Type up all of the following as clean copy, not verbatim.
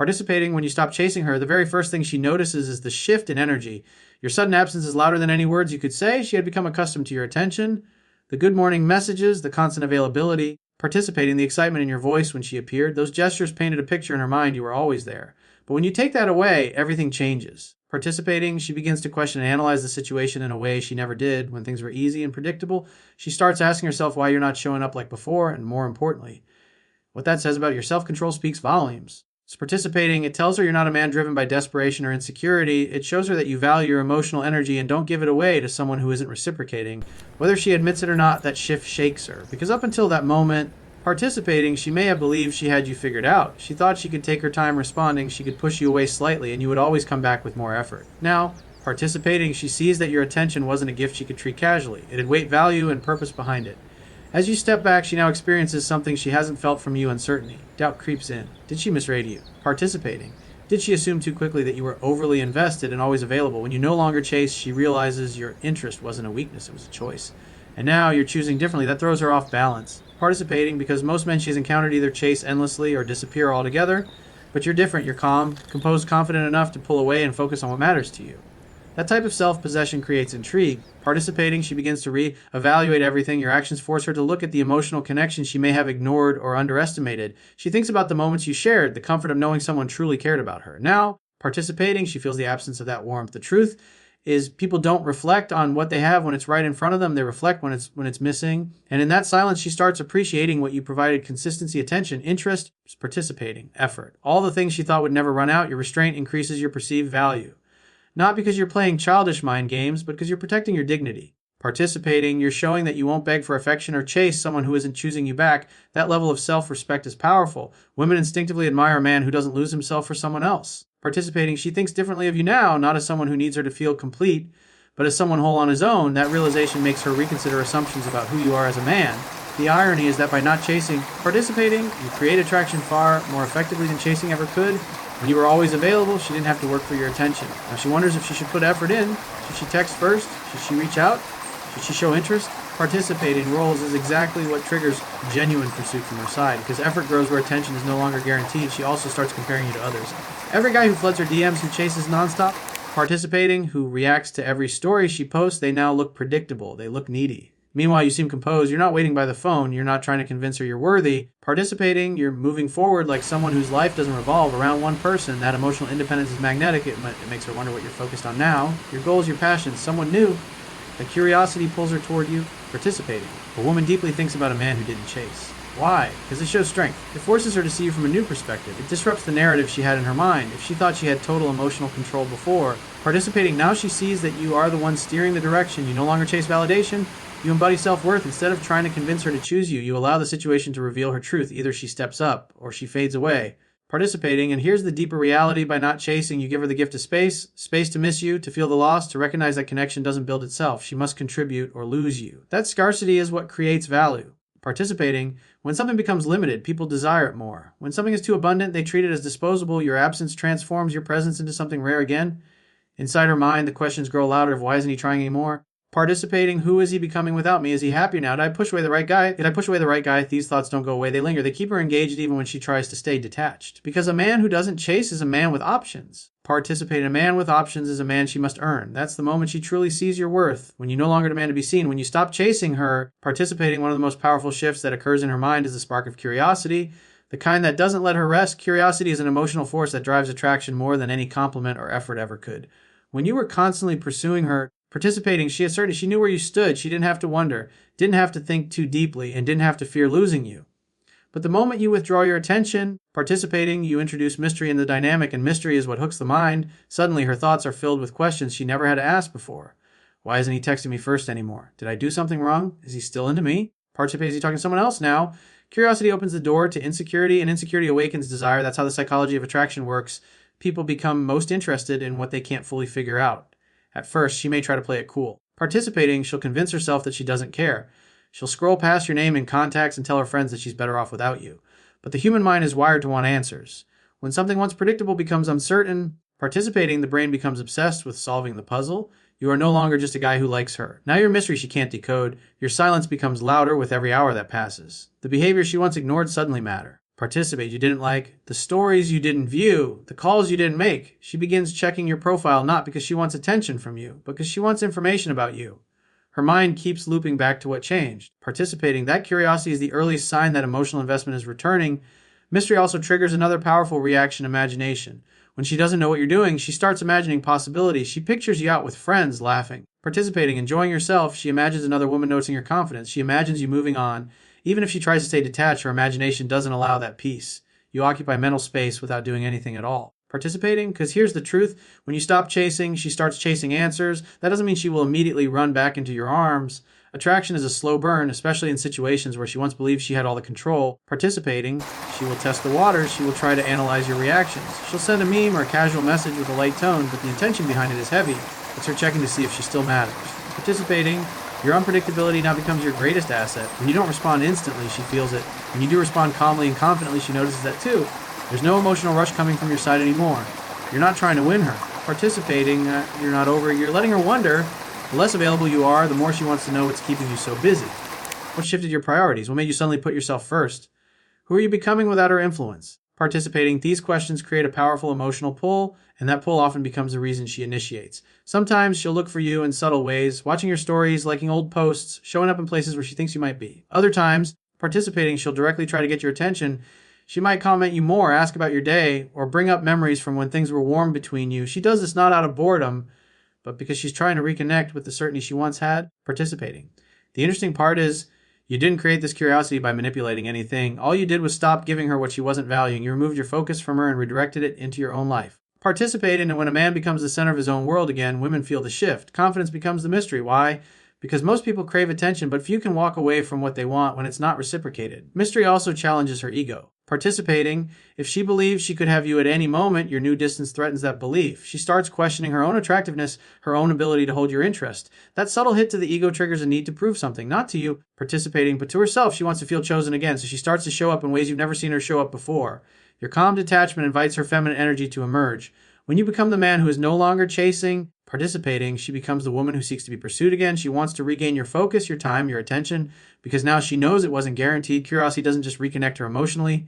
Participating, when you stop chasing her, the very first thing she notices is the shift in energy. Your sudden absence is louder than any words you could say. She had become accustomed to your attention, the good morning messages, the constant availability. Participating, the excitement in your voice when she appeared. Those gestures painted a picture in her mind you were always there. But when you take that away, everything changes. Participating, she begins to question and analyze the situation in a way she never did when things were easy and predictable. She starts asking herself why you're not showing up like before, and more importantly, what that says about your self-control speaks volumes. So participating, it tells her you're not a man driven by desperation or insecurity. It shows her that you value your emotional energy and don't give it away to someone who isn't reciprocating. Whether she admits it or not, that shift shakes her. Because up until that moment, participating, she may have believed she had you figured out. She thought she could take her time responding, she could push you away slightly, and you would always come back with more effort. Now, participating, she sees that your attention wasn't a gift she could treat casually. It had weight, value, and purpose behind it. As you step back, she now experiences something she hasn't felt from you: uncertainty. Doubt creeps in. Did she misread you? Participating. Did she assume too quickly that you were overly invested and always available? When you no longer chase, she realizes your interest wasn't a weakness, it was a choice. And now you're choosing differently. That throws her off balance. Participating, because most men she's encountered either chase endlessly or disappear altogether. But you're different. You're calm, composed, confident enough to pull away and focus on what matters to you. That type of self-possession creates intrigue. Participating, she begins to re-evaluate everything. Your actions force her to look at the emotional connection she may have ignored or underestimated. She thinks about the moments you shared, the comfort of knowing someone truly cared about her. Now, participating, she feels the absence of that warmth. The truth is, people don't reflect on what they have when it's right in front of them. They reflect when it's missing. And in that silence, she starts appreciating what you provided: consistency, attention, interest, participating, effort. All the things she thought would never run out. Your restraint increases your perceived value. Not because you're playing childish mind games, but because you're protecting your dignity. Participating, you're showing that you won't beg for affection or chase someone who isn't choosing you back. That level of self-respect is powerful. Women instinctively admire a man who doesn't lose himself for someone else. Participating, she thinks differently of you now, not as someone who needs her to feel complete, but as someone whole on his own. That realization makes her reconsider assumptions about who you are as a man. The irony is that by not chasing, participating, you create attraction far more effectively than chasing ever could. When you were always available, she didn't have to work for your attention. Now she wonders if she should put effort in. Should she text first? Should she reach out? Should she show interest? Participating roles is exactly what triggers genuine pursuit from her side, because effort grows where attention is no longer guaranteed. She also starts comparing you to others. Every guy who floods her DMs, who chases nonstop, participating, who reacts to every story she posts, they now look predictable. They look needy. Meanwhile, you seem composed. You're not waiting by the phone. You're not trying to convince her you're worthy. Participating, you're moving forward like someone whose life doesn't revolve around one person. That emotional independence is magnetic. It makes her wonder what you're focused on now. Your goals, your passions, someone new. The curiosity pulls her toward you. Participating. A woman deeply thinks about a man who didn't chase. Why? Because it shows strength. It forces her to see you from a new perspective. It disrupts the narrative she had in her mind. If she thought she had total emotional control before, participating, now she sees that you are the one steering the direction. You no longer chase validation. You embody self-worth. Instead of trying to convince her to choose you, you allow the situation to reveal her truth. Either she steps up or she fades away. Participating, and here's the deeper reality: by not chasing, you give her the gift of space to miss you, to feel the loss, to recognize that connection doesn't build itself. She must contribute or lose you. That scarcity is what creates value. Participating, when something becomes limited, people desire it more. When something is too abundant, they treat it as disposable. Your absence transforms your presence into something rare again. Inside her mind, the questions grow louder of why isn't he trying anymore? Participating, who is he becoming without me? Is he happier now? Did I push away the right guy? These thoughts don't go away. They linger. They keep her engaged even when she tries to stay detached. Because a man who doesn't chase is a man with options. Participating, a man with options is a man she must earn. That's the moment she truly sees your worth. When you no longer demand to be seen. When you stop chasing her. Participating, one of the most powerful shifts that occurs in her mind is the spark of curiosity. The kind that doesn't let her rest. Curiosity is an emotional force that drives attraction more than any compliment or effort ever could. When you were constantly pursuing her, participating, she asserted she knew where you stood. She didn't have to wonder, didn't have to think too deeply, and didn't have to fear losing you. But the moment you withdraw your attention, participating, you introduce mystery in the dynamic, and mystery is what hooks the mind. Suddenly, her thoughts are filled with questions she never had to ask before. Why isn't he texting me first anymore? Did I do something wrong? Is he still into me? Participating, is he talking to someone else now? Curiosity opens the door to insecurity, and insecurity awakens desire. That's how the psychology of attraction works. People become most interested in what they can't fully figure out. At first, she may try to play it cool. Participating, she'll convince herself that she doesn't care. She'll scroll past your name in contacts and tell her friends that she's better off without you. But the human mind is wired to want answers. When something once predictable becomes uncertain, participating, the brain becomes obsessed with solving the puzzle. You are no longer just a guy who likes her. Now you're a mystery she can't decode. Your silence becomes louder with every hour that passes. The behaviors she once ignored suddenly matter. Participate. You didn't like the stories you didn't view, the calls you didn't make. She begins checking your profile not because she wants attention from you, but because she wants information about you. Her mind keeps looping back to what changed. Participating, that curiosity is the earliest sign that emotional investment is returning. Mystery also triggers another powerful reaction, imagination. When she doesn't know what you're doing, she starts imagining possibilities. She pictures you out with friends, laughing. Participating, enjoying yourself, she imagines another woman noticing your confidence. She imagines you moving on. Even if she tries to stay detached, her imagination doesn't allow that peace. You occupy mental space without doing anything at all. Participating? Because here's the truth. When you stop chasing, she starts chasing answers. That doesn't mean she will immediately run back into your arms. Attraction is a slow burn, especially in situations where she once believed she had all the control. Participating, she will test the waters. She will try to analyze your reactions. She'll send a meme or a casual message with a light tone, but the intention behind it is heavy. It's her checking to see if she still matters. Participating, your unpredictability now becomes your greatest asset. When you don't respond instantly, she feels it. When you do respond calmly and confidently, she notices that too. There's no emotional rush coming from your side anymore. You're not trying to win her. Participating, you're not over. You're letting her wonder. The less available you are, the more she wants to know what's keeping you so busy. What shifted your priorities? What made you suddenly put yourself first? Who are you becoming without her influence? Participating, these questions create a powerful emotional pull, and that pull often becomes the reason she initiates. Sometimes she'll look for you in subtle ways, watching your stories, liking old posts, showing up in places where she thinks you might be. Other times, participating, she'll directly try to get your attention. She might comment you more, ask about your day, or bring up memories from when things were warm between you. She does this not out of boredom, but because she's trying to reconnect with the certainty she once had. Participating. The interesting part is, you didn't create this curiosity by manipulating anything. All you did was stop giving her what she wasn't valuing. You removed your focus from her and redirected it into your own life. Participate in it. When a man becomes the center of his own world again, women feel the shift. Confidence becomes the mystery. Why? Because most people crave attention, but few can walk away from what they want when it's not reciprocated. Mystery also challenges her ego. Participating, if she believes she could have you at any moment, your new distance threatens that belief. She starts questioning her own attractiveness, her own ability to hold your interest. That subtle hit to the ego triggers a need to prove something, not to you, participating, but to herself. She wants to feel chosen again, so she starts to show up in ways you've never seen her show up before. Your calm detachment invites her feminine energy to emerge. When you become the man who is no longer chasing, participating, she becomes the woman who seeks to be pursued again. She wants to regain your focus, your time, your attention, because now she knows it wasn't guaranteed. Curiosity doesn't just reconnect her emotionally,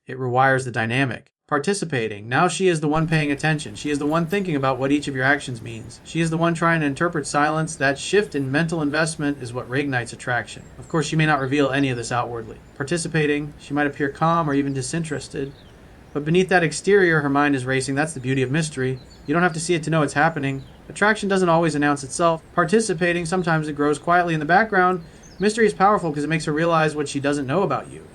it rewires the dynamic. Participating, now she is the one paying attention. She is the one thinking about what each of your actions means. She is the one trying to interpret silence. That shift in mental investment is what reignites attraction. Of course, she may not reveal any of this outwardly. Participating, she might appear calm or even disinterested, but beneath that exterior, her mind is racing. That's the beauty of mystery. You don't have to see it to know it's happening. Attraction doesn't always announce itself. Participating, sometimes it grows quietly in the background. Mystery is powerful because it makes her realize what she doesn't know about you.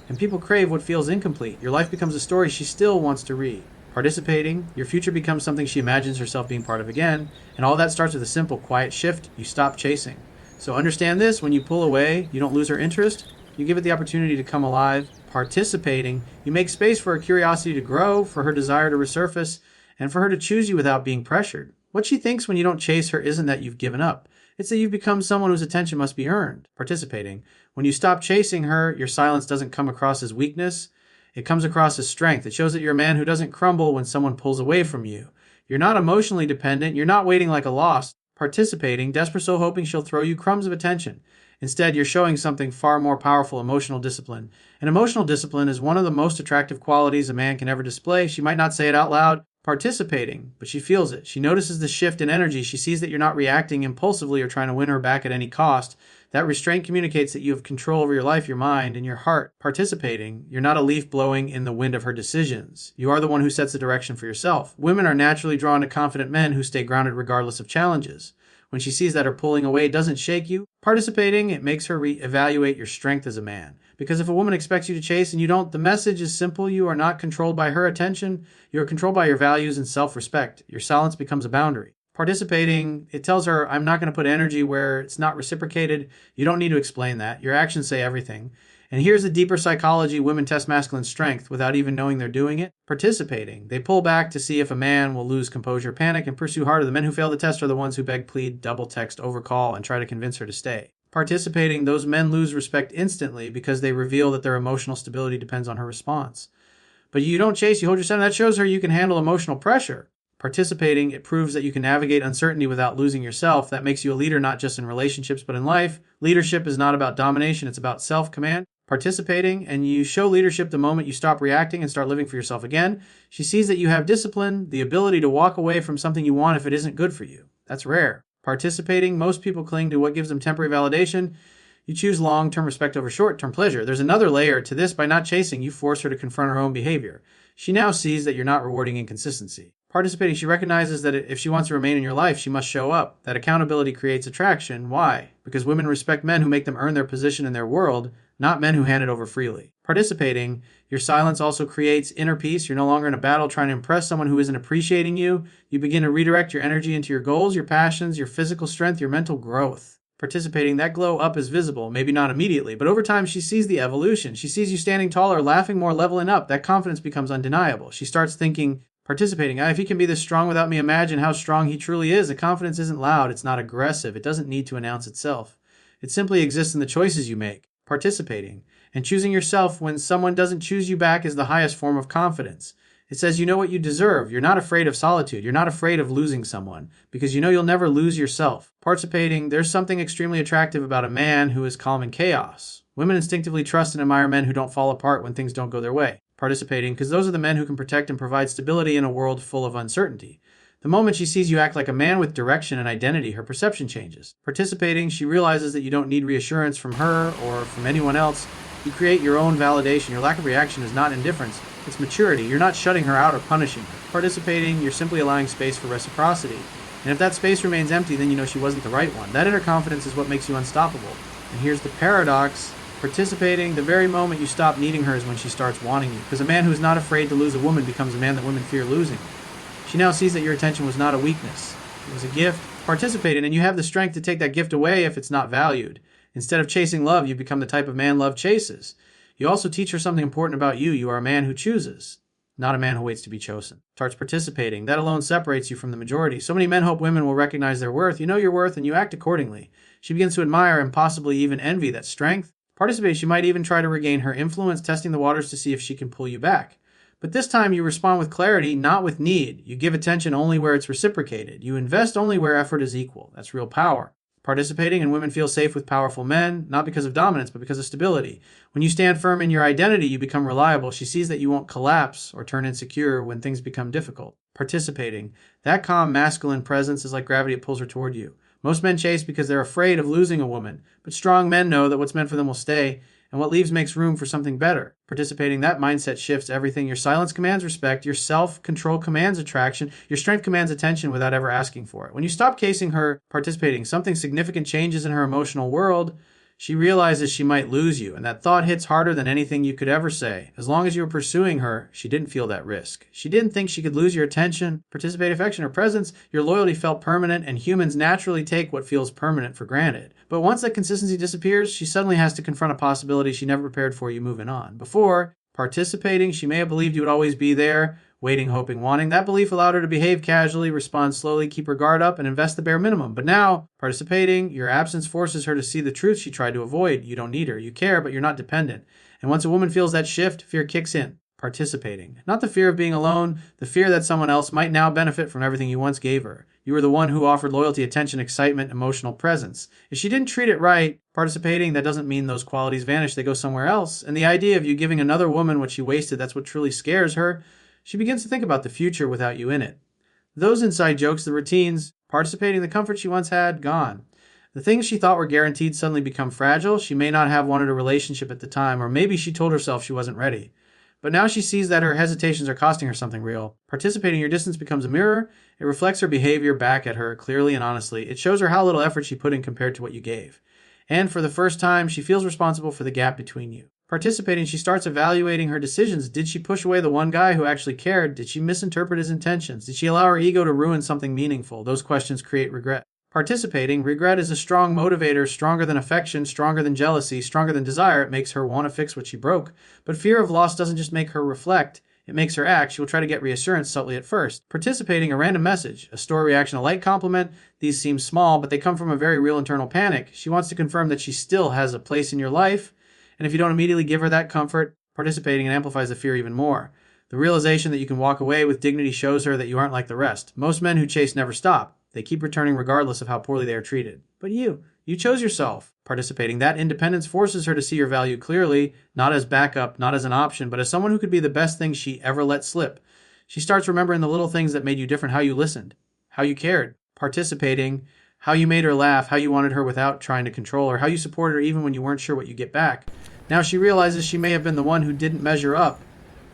And people crave what feels incomplete. Your life becomes a story she still wants to read. Participating, your future becomes something she imagines herself being part of again. And all that starts with a simple, quiet shift. You stop chasing. So understand this, when you pull away, you don't lose her interest. You give it the opportunity to come alive. Participating, you make space for her curiosity to grow, for her desire to resurface, and for her to choose you without being pressured. What she thinks when you don't chase her isn't that you've given up. It's that you've become someone whose attention must be earned. Participating. When you stop chasing her, your silence doesn't come across as weakness. It comes across as strength. It shows that you're a man who doesn't crumble when someone pulls away from you. You're not emotionally dependent. You're not waiting like a lost. Participating, desperate so hoping she'll throw you crumbs of attention. Instead, you're showing something far more powerful, emotional discipline. And emotional discipline is one of the most attractive qualities a man can ever display. She might not say it out loud, participating, but she feels it. She notices the shift in energy. She sees that you're not reacting impulsively or trying to win her back at any cost. That restraint communicates that you have control over your life, your mind, and your heart. Participating, you're not a leaf blowing in the wind of her decisions. You are the one who sets the direction for yourself. Women are naturally drawn to confident men who stay grounded regardless of challenges. When she sees that her pulling away doesn't shake you, participating, it makes her reevaluate your strength as a man. Because if a woman expects you to chase and you don't, the message is simple. You are not controlled by her attention. You are controlled by your values and self-respect. Your silence becomes a boundary. Participating, it tells her, I'm not going to put energy where it's not reciprocated. You don't need to explain that. Your actions say everything. And here's the deeper psychology. Women test masculine strength without even knowing they're doing it. Participating. They pull back to see if a man will lose composure, panic, and pursue harder. The men who fail the test are the ones who beg, plead, double text, overcall, and try to convince her to stay. Participating, those men lose respect instantly because they reveal that their emotional stability depends on her response. But you don't chase, you hold your center. That shows her you can handle emotional pressure. Participating, it proves that you can navigate uncertainty without losing yourself. That makes you a leader not just in relationships but in life. Leadership is not about domination, it's about self-command. Participating, and you show leadership the moment you stop reacting and start living for yourself again. She sees that you have discipline, the ability to walk away from something you want if it isn't good for you. That's rare. Participating, most people cling to what gives them temporary validation. You choose long-term respect over short-term pleasure. There's another layer to this. By not chasing, you force her to confront her own behavior. She now sees that you're not rewarding inconsistency. Participating, she recognizes that if she wants to remain in your life, she must show up. That accountability creates attraction. Why? Because women respect men who make them earn their position in their world, not men who hand it over freely. Participating, your silence also creates inner peace. You're no longer in a battle trying to impress someone who isn't appreciating you. You begin to redirect your energy into your goals, your passions, your physical strength, your mental growth. Participating, that glow up is visible, maybe not immediately, but over time she sees the evolution. She sees you standing taller, laughing more, leveling up. That confidence becomes undeniable. She starts thinking, participating, if he can be this strong without me, imagine how strong he truly is. The confidence isn't loud, it's not aggressive, it doesn't need to announce itself. It simply exists in the choices you make. Participating, and choosing yourself when someone doesn't choose you back is the highest form of confidence. It says you know what you deserve. You're not afraid of solitude. You're not afraid of losing someone because you know you'll never lose yourself. Participating, there's something extremely attractive about a man who is calm in chaos. Women instinctively trust and admire men who don't fall apart when things don't go their way. Participating, because those are the men who can protect and provide stability in a world full of uncertainty. The moment she sees you act like a man with direction and identity, her perception changes. Participating, she realizes that you don't need reassurance from her or from anyone else. You create your own validation. Your lack of reaction is not indifference. It's maturity. You're not shutting her out or punishing her. Participating, you're simply allowing space for reciprocity. And if that space remains empty, then you know she wasn't the right one. That inner confidence is what makes you unstoppable. And here's the paradox. Participating, the very moment you stop needing her is when she starts wanting you. Because a man who's not afraid to lose a woman becomes a man that women fear losing. She now sees that your attention was not a weakness. It was a gift. Participate in, and you have the strength to take that gift away if it's not valued. Instead of chasing love, you become the type of man love chases. You also teach her something important about you. You are a man who chooses, not a man who waits to be chosen. Starts participating. That alone separates you from the majority. So many men hope women will recognize their worth. You know your worth and you act accordingly. She begins to admire and possibly even envy that strength. Participate. She might even try to regain her influence, testing the waters to see if she can pull you back. But this time you respond with clarity, not with need. You give attention only where it's reciprocated. You invest only where effort is equal. That's real power. Participating, and women feel safe with powerful men, not because of dominance, but because of stability. When you stand firm in your identity, you become reliable. She sees that you won't collapse or turn insecure when things become difficult. Participating, that calm, masculine presence is like gravity. It pulls her toward you. Most men chase because they're afraid of losing a woman, but strong men know that what's meant for them will stay, and what leaves makes room for something better. Participating, that mindset shifts everything. Your silence commands respect. Your self-control commands attraction. Your strength commands attention without ever asking for it. When you stop casing her participating, something significant changes in her emotional world. She realizes she might lose you, and that thought hits harder than anything you could ever say. As long as you were pursuing her, she didn't feel that risk. She didn't think she could lose your attention, participate, affection, or presence. Your loyalty felt permanent, and humans naturally take what feels permanent for granted. But once that consistency disappears, she suddenly has to confront a possibility she never prepared for you moving on. Before participating, she may have believed you would always be there, waiting, hoping, wanting. That belief allowed her to behave casually, respond slowly, keep her guard up, and invest the bare minimum. But now, participating, your absence forces her to see the truth she tried to avoid. You don't need her. You care, but you're not dependent. And once a woman feels that shift, fear kicks in. Participating. Not the fear of being alone, the fear that someone else might now benefit from everything you once gave her. You were the one who offered loyalty, attention, excitement, emotional presence. If she didn't treat it right, participating, that doesn't mean those qualities vanish. They go somewhere else. And the idea of you giving another woman what she wasted, that's what truly scares her. She begins to think about the future without you in it. Those inside jokes, the routines, participating, the comfort she once had, gone. The things she thought were guaranteed suddenly become fragile. She may not have wanted a relationship at the time, or maybe she told herself she wasn't ready. But now she sees that her hesitations are costing her something real. Participating, your distance becomes a mirror. It reflects her behavior back at her clearly and honestly. It shows her how little effort she put in compared to what you gave. And for the first time, she feels responsible for the gap between you. Participating, she starts evaluating her decisions. Did she push away the one guy who actually cared? Did she misinterpret his intentions? Did she allow her ego to ruin something meaningful? Those questions create regret. Participating, regret is a strong motivator, stronger than affection, stronger than jealousy, stronger than desire. It makes her want to fix what she broke. But fear of loss doesn't just make her reflect. It makes her act. She will try to get reassurance subtly at first. Participating, a random message, a story reaction, a light compliment. These seem small, but they come from a very real internal panic. She wants to confirm that she still has a place in your life. And if you don't immediately give her that comfort, participating amplifies the fear even more. The realization that you can walk away with dignity shows her that you aren't like the rest. Most men who chase never stop. They keep returning regardless of how poorly they are treated. But you You chose yourself. Participating, that independence forces her to see your value clearly, not as backup, not as an option, but as someone who could be the best thing she ever let slip. She starts remembering the little things that made you different, how you listened, how you cared. Participating, how you made her laugh, how you wanted her without trying to control her, how you supported her even when you weren't sure what you get back. Now she realizes she may have been the one who didn't measure up.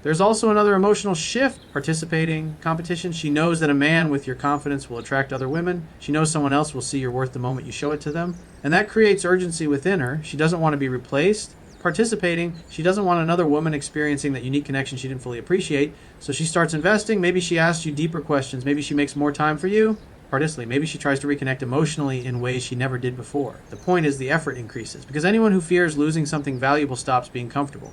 There's also another emotional shift. Participating, competition. She knows that a man with your confidence will attract other women. She knows someone else will see your worth the moment you show it to them. And that creates urgency within her. She doesn't want to be replaced. Participating, she doesn't want another woman experiencing that unique connection she didn't fully appreciate. So she starts investing. Maybe she asks you deeper questions. Maybe she makes more time for you. Participating, maybe she tries to reconnect emotionally in ways she never did before. The point is the effort increases, because anyone who fears losing something valuable stops being comfortable.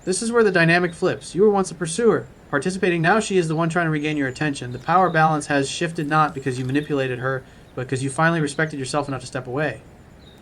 This is where the dynamic flips. You were once a pursuer. Participating, now she is the one trying to regain your attention. The power balance has shifted not because you manipulated her, but because you finally respected yourself enough to step away.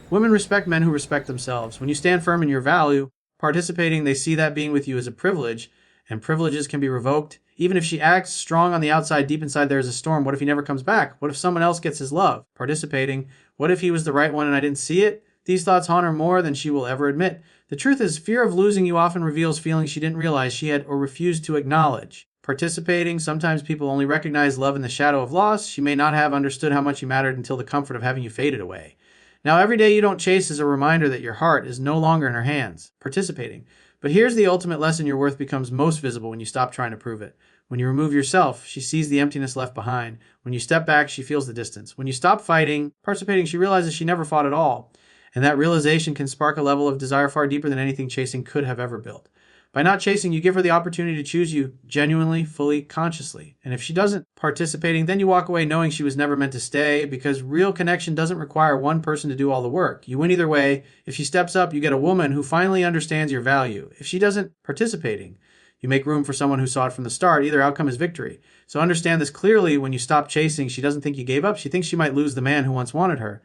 Women respect men who respect themselves. When you stand firm in your value, participating, they see that being with you as a privilege, and privileges can be revoked. Even if she acts strong on the outside, deep inside there is a storm. What if he never comes back? What if someone else gets his love? Participating, what if he was the right one and I didn't see it? These thoughts haunt her more than she will ever admit. The truth is, fear of losing you often reveals feelings she didn't realize she had or refused to acknowledge. Participating, sometimes people only recognize love in the shadow of loss. She may not have understood how much you mattered until the comfort of having you faded away. Now, every day you don't chase is a reminder that your heart is no longer in her hands. Participating. But here's the ultimate lesson: your worth becomes most visible when you stop trying to prove it. When you remove yourself, she sees the emptiness left behind. When you step back, she feels the distance. When you stop fighting, participating, she realizes she never fought at all. And that realization can spark a level of desire far deeper than anything chasing could have ever built. By not chasing, you give her the opportunity to choose you genuinely, fully, consciously. And if she doesn't, participating, then you walk away knowing she was never meant to stay, because real connection doesn't require one person to do all the work. You win either way. If she steps up, you get a woman who finally understands your value. If she doesn't, participating, you make room for someone who saw it from the start. Either outcome is victory. So understand this clearly: when you stop chasing, she doesn't think you gave up. She thinks she might lose the man who once wanted her.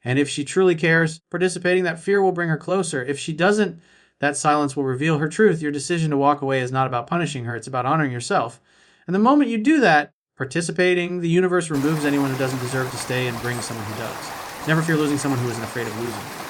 And if she truly cares, participating, that fear will bring her closer. If she doesn't, that silence will reveal her truth. Your decision to walk away is not about punishing her. It's about honoring yourself. And the moment you do that, participating, the universe removes anyone who doesn't deserve to stay and brings someone who does. Never fear losing someone who isn't afraid of losing.